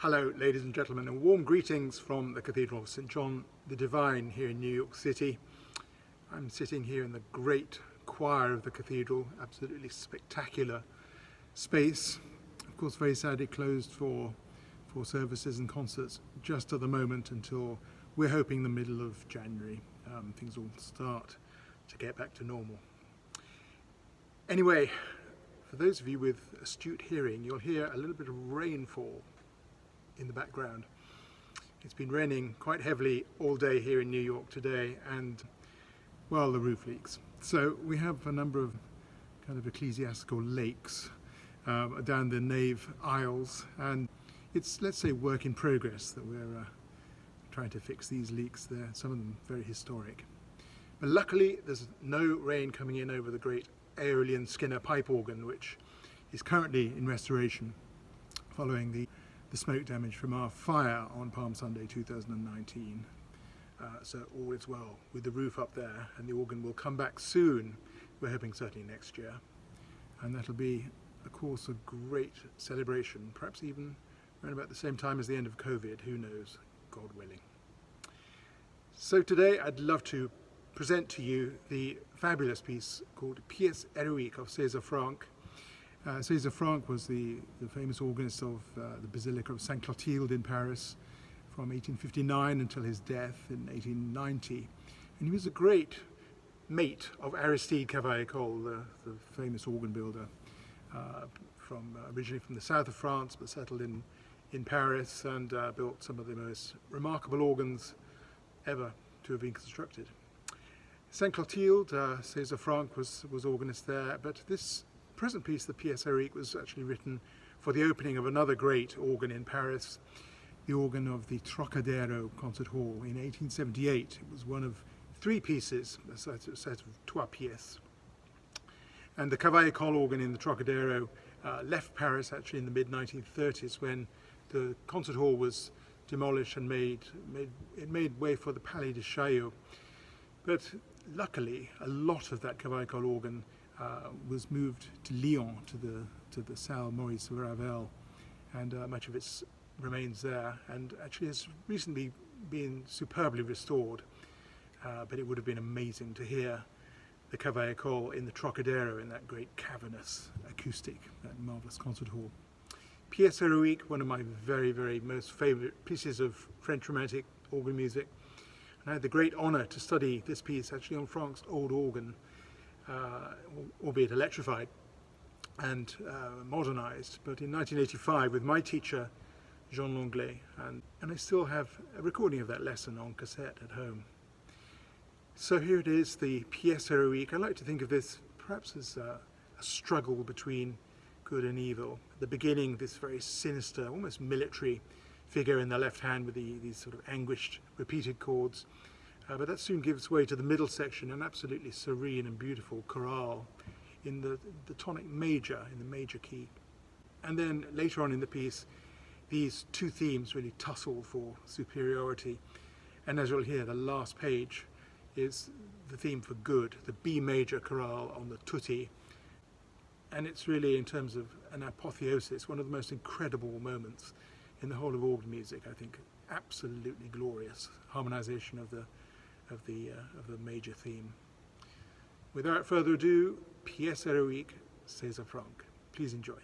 Hello, ladies and gentlemen, and warm greetings from the Cathedral of St John the Divine here in New York City. I'm sitting here in the great choir of the cathedral, absolutely spectacular space. Of course, very sadly closed for services and concerts just at the moment until we're hoping the middle of January. Things will start to get back to normal. Anyway, for those of you with astute hearing, you'll hear a little bit of rainfall in the background. It's been raining quite heavily all day here in New York today, and well, the roof leaks. So we have a number of kind of ecclesiastical lakes down the nave aisles, and it's, let's say, work in progress that we're trying to fix these leaks there, some of them very historic. But luckily there's no rain coming in over the great Aeolian Skinner pipe organ, which is currently in restoration following the smoke damage from our fire on Palm Sunday 2019. So all is well with the roof up there, and the organ will come back soon. We're hoping certainly next year. And that'll be, of course, a great celebration, perhaps even around about the same time as the end of COVID, who knows, God willing. So today I'd love to present to you the fabulous piece called Pièce Héroique of César Franck. César Franck was the famous organist of the Basilica of St Clotilde in Paris from 1859 until his death in 1890. And he was a great mate of Aristide Cavaillé-Coll, the famous organ builder, originally from the south of France, but settled in Paris, and built some of the most remarkable organs ever to have been constructed. St Clotilde, César Franck was organist there, but this present piece, the Pièce Héroique, was actually written for the opening of another great organ in Paris, the organ of the Trocadero Concert Hall in 1878. It was one of three pieces, a set of trois pièces. And the Cavaillé-Coll organ in the Trocadero left Paris actually in the mid-1930s when the concert hall was demolished and made way for the Palais de Chaillot. But luckily, a lot of that Cavaillé-Coll organ was moved to Lyon, to the Salle Maurice Ravel, and much of it remains there, and actually has recently been superbly restored. But it would have been amazing to hear the Cavaillé-Coll in the Trocadero in that great cavernous acoustic, that marvelous concert hall. Pièce Héroique, one of my very, very most favourite pieces of French Romantic organ music. And I had the great honour to study this piece actually on Franck's old organ, albeit electrified and modernised, but in 1985 with my teacher Jean Langlais, and I still have a recording of that lesson on cassette at home. So here it is, the Pièce Héroique. I like to think of this perhaps as a struggle between good and evil. At the beginning, this very sinister, almost military figure in the left hand with these sort of anguished repeated chords. But that soon gives way to the middle section, an absolutely serene and beautiful chorale in the tonic major, in the major key. And then later on in the piece, these two themes really tussle for superiority. And as you'll hear, the last page is the theme for good, the B major chorale on the tutti. And it's really, in terms of an apotheosis, one of the most incredible moments in the whole of organ music. I think absolutely glorious harmonization of the major theme. Without further ado, Pièce Héroique, César Franck. Please enjoy.